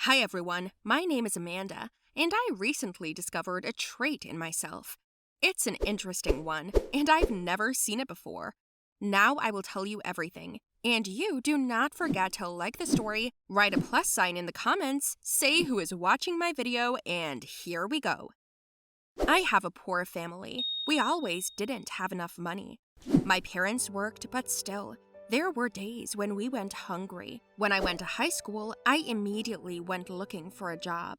Hi everyone, my name is Amanda, and I recently discovered a trait in myself. It's an interesting one, and I've never seen it before. Now I will tell you everything, and you do not forget to like the story, write a plus sign in the comments, say who is watching my video, and here we go. I have a poor family. We always didn't have enough money. My parents worked, but still, there were days when we went hungry. When I went to high school, I immediately went looking for a job.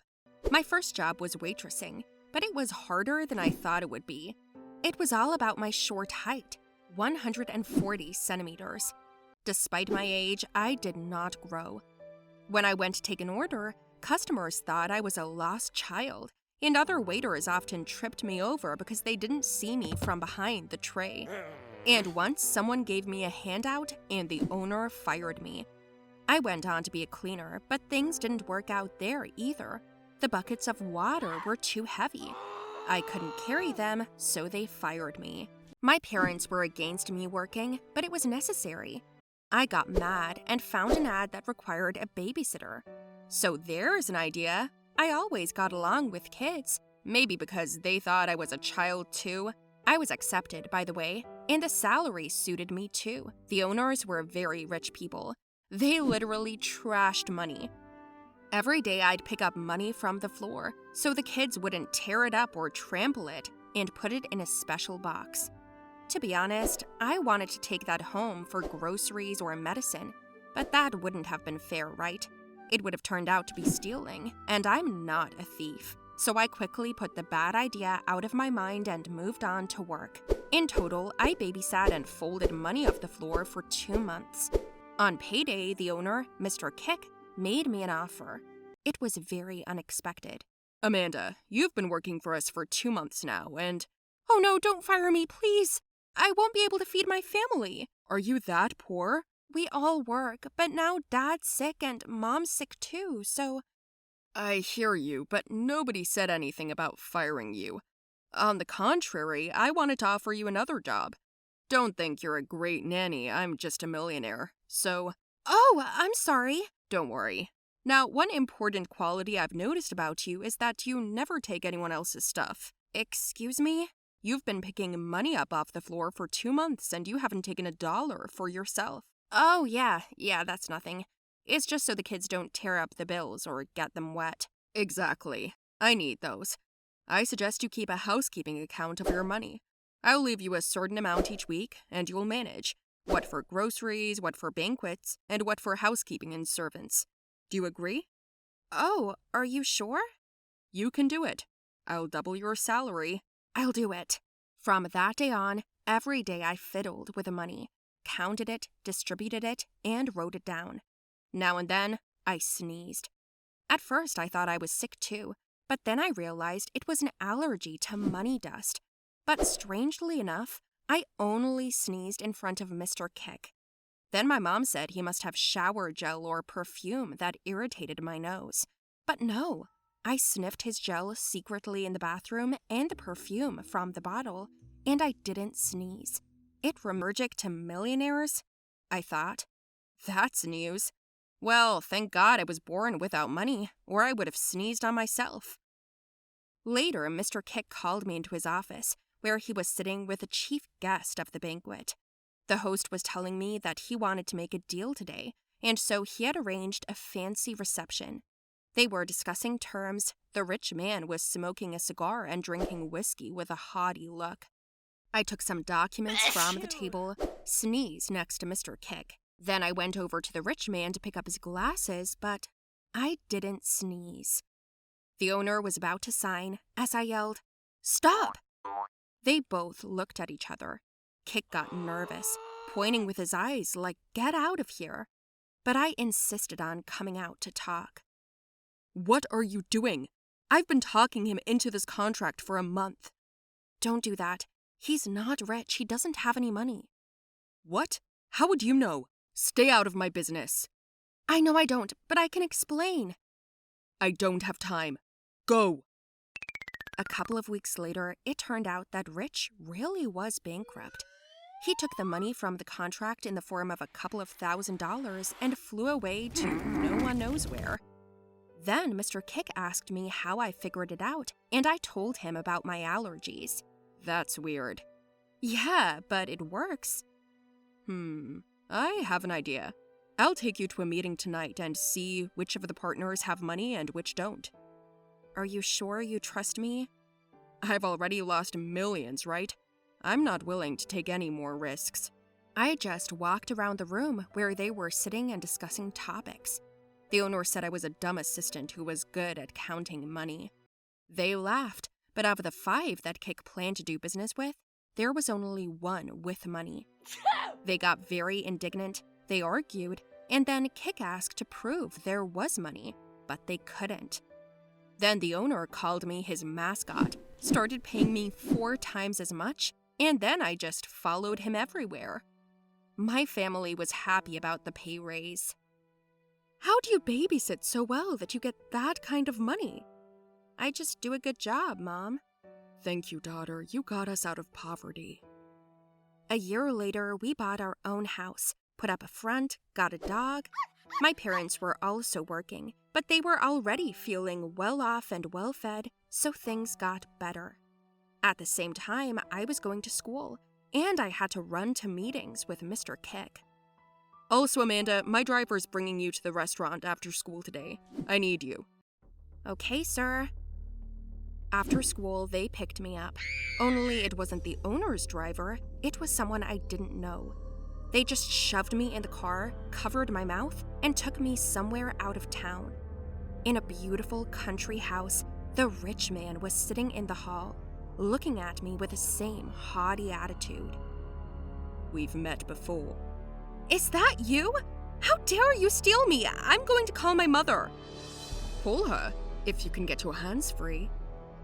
My first job was waitressing, but it was harder than I thought it would be. It was all about my short height, 140 centimeters. Despite my age, I did not grow. When I went to take an order, customers thought I was a lost child, and other waiters often tripped me over because they didn't see me from behind the tray. And once someone gave me a handout and the owner fired me. I went on to be a cleaner, but things didn't work out there either. The buckets of water were too heavy. I couldn't carry them, so they fired me. My parents were against me working, but it was necessary. I got mad and found an ad that required a babysitter. So there's an idea. I always got along with kids, maybe because they thought I was a child too. I was accepted, by the way, and the salary suited me too. The owners were very rich people. They literally trashed money. Every day I'd pick up money from the floor so the kids wouldn't tear it up or trample it, and put it in a special box. To be honest, I wanted to take that home for groceries or medicine, but that wouldn't have been fair, right? It would have turned out to be stealing, and I'm not a thief. So I quickly put the bad idea out of my mind and moved on to work. In total, I babysat and folded money off the floor for 2 months. On payday, the owner, Mr. Kick, made me an offer. It was very unexpected. Amanda, you've been working for us for 2 months now, and… Oh no, don't fire me, please! I won't be able to feed my family. Are you that poor? We all work, but now Dad's sick and Mom's sick too, so… I hear you, but nobody said anything about firing you. On the contrary, I wanted to offer you another job. Don't think you're a great nanny, I'm just a millionaire, so… Oh, I'm sorry. Don't worry. Now, one important quality I've noticed about you is that you never take anyone else's stuff. Excuse me? You've been picking money up off the floor for 2 months and you haven't taken $1 for yourself. Oh, yeah, that's nothing. It's just so the kids don't tear up the bills or get them wet. Exactly. I need those. I suggest you keep a housekeeping account of your money. I'll leave you a certain amount each week, and you'll manage. What for groceries, what for banquets, and what for housekeeping and servants. Do you agree? Oh, are you sure? You can do it. I'll double your salary. I'll do it. From that day on, every day I fiddled with the money, counted it, distributed it, and wrote it down. Now and then, I sneezed. At first, I thought I was sick too, but then I realized it was an allergy to money dust. But strangely enough, I only sneezed in front of Mr. Kick. Then my mom said he must have shower gel or perfume that irritated my nose. But no, I sniffed his gel secretly in the bathroom and the perfume from the bottle, and I didn't sneeze. It was allergic to Millionaires? I thought. That's news. Well, thank God I was born without money, or I would have sneezed on myself. Later, Mr. Kick called me into his office, where he was sitting with the chief guest of the banquet. The host was telling me that he wanted to make a deal today, and so he had arranged a fancy reception. They were discussing terms. The rich man was smoking a cigar and drinking whiskey with a haughty look. I took some documents from the table, sneezed next to Mr. Kick. Then I went over to the rich man to pick up his glasses, but I didn't sneeze. The owner was about to sign as I yelled, "Stop!" They both looked at each other. Kick got nervous, pointing with his eyes like, "Get out of here." But I insisted on coming out to talk. What are you doing? I've been talking him into this contract for a month. Don't do that. He's not rich. He doesn't have any money. What? How would you know? Stay out of my business. I know I don't, but I can explain. I don't have time. Go. A couple of weeks later, it turned out that Rich really was bankrupt. He took the money from the contract in the form of a couple of $1,000s and flew away to no one knows where. Then Mr. Kick asked me how I figured it out, and I told him about my allergies. That's weird. Yeah, but it works. I have an idea. I'll take you to a meeting tonight and see which of the partners have money and which don't. Are you sure you trust me? I've already lost millions, right? I'm not willing to take any more risks. I just walked around the room where they were sitting and discussing topics. The owner said I was a dumb assistant who was good at counting money. They laughed, but of the 5 that Kick planned to do business with, there was only 1 with money. They got very indignant, they argued, and then Kick asked to prove there was money, but they couldn't. Then the owner called me his mascot, started paying me 4 times as much, and then I just followed him everywhere. My family was happy about the pay raise. How do you babysit so well that you get that kind of money? I just do a good job, Mom. Thank you, daughter. You got us out of poverty. A year later, we bought our own house, put up a front, got a dog. My parents were also working, but they were already feeling well off and well fed, so things got better. At the same time, I was going to school, and I had to run to meetings with Mr. Kick. Also, Amanda, my driver's bringing you to the restaurant after school today. I need you. Okay, sir. After school, they picked me up. Only it wasn't the owner's driver, it was someone I didn't know. They just shoved me in the car, covered my mouth, and took me somewhere out of town. In a beautiful country house, the rich man was sitting in the hall, looking at me with the same haughty attitude. We've met before. Is that you? How dare you steal me? I'm going to call my mother. Call her, if you can get your hands free.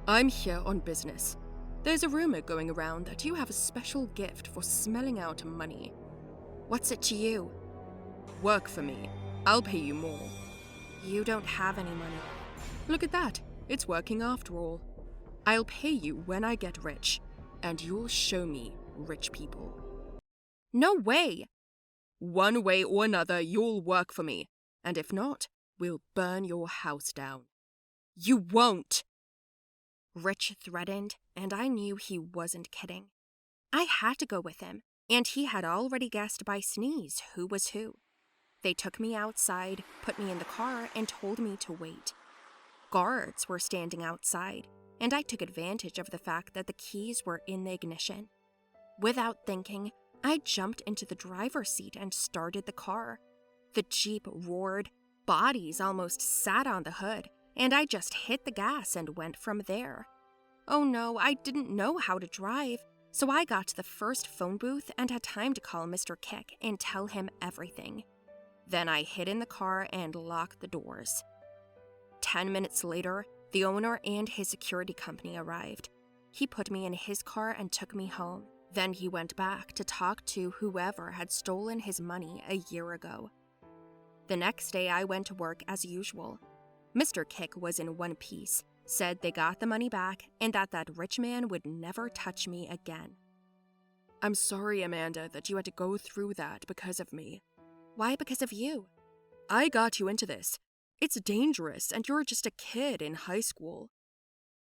I'm here on business. There's a rumor going around that you have a special gift for smelling out money. What's it to you? Work for me. I'll pay you more. You don't have any money. Look at that. It's working after all. I'll pay you when I get rich, and you'll show me rich people. No way! One way or another, you'll work for me, and if not, we'll burn your house down. You won't! Rich threatened, and I knew he wasn't kidding. I had to go with him, and he had already guessed by sneeze who was who. They took me outside, put me in the car, and told me to wait. Guards were standing outside, and I took advantage of the fact that the keys were in the ignition. Without thinking, I jumped into the driver's seat and started the car. The Jeep roared, bodies almost sat on the hood, and I just hit the gas and went from there. Oh no, I didn't know how to drive, so I got to the first phone booth and had time to call Mr. Kick and tell him everything. Then I hid in the car and locked the doors. 10 minutes later, the owner and his security company arrived. He put me in his car and took me home. Then he went back to talk to whoever had stolen his money a year ago. The next day, I went to work as usual. Mr. Kick was in one piece, said they got the money back and that rich man would never touch me again. I'm sorry, Amanda, that you had to go through that because of me. Why because of you? I got you into this. It's dangerous, and you're just a kid in high school.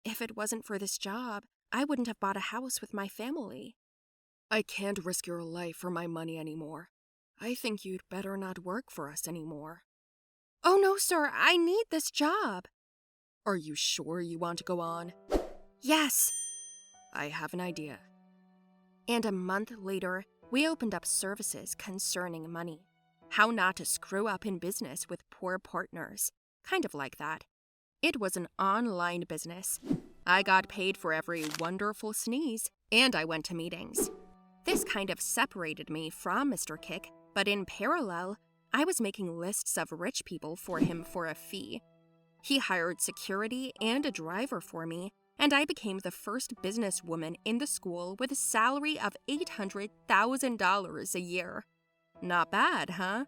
If it wasn't for this job, I wouldn't have bought a house with my family. I can't risk your life for my money anymore. I think you'd better not work for us anymore. Oh no, sir, I need this job. Are you sure you want to go on? Yes. I have an idea. And a month later, we opened up services concerning money. How not to screw up in business with poor partners. Kind of like that. It was an online business. I got paid for every wonderful sneeze, and I went to meetings. This kind of separated me from Mr. Kick, but in parallel, I was making lists of rich people for him for a fee. He hired security and a driver for me, and I became the first businesswoman in the school with a salary of $800,000 a year. Not bad, huh?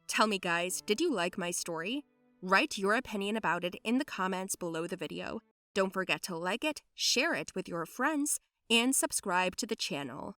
Tell me, guys, did you like my story? Write your opinion about it in the comments below the video. Don't forget to like it, share it with your friends, and subscribe to the channel.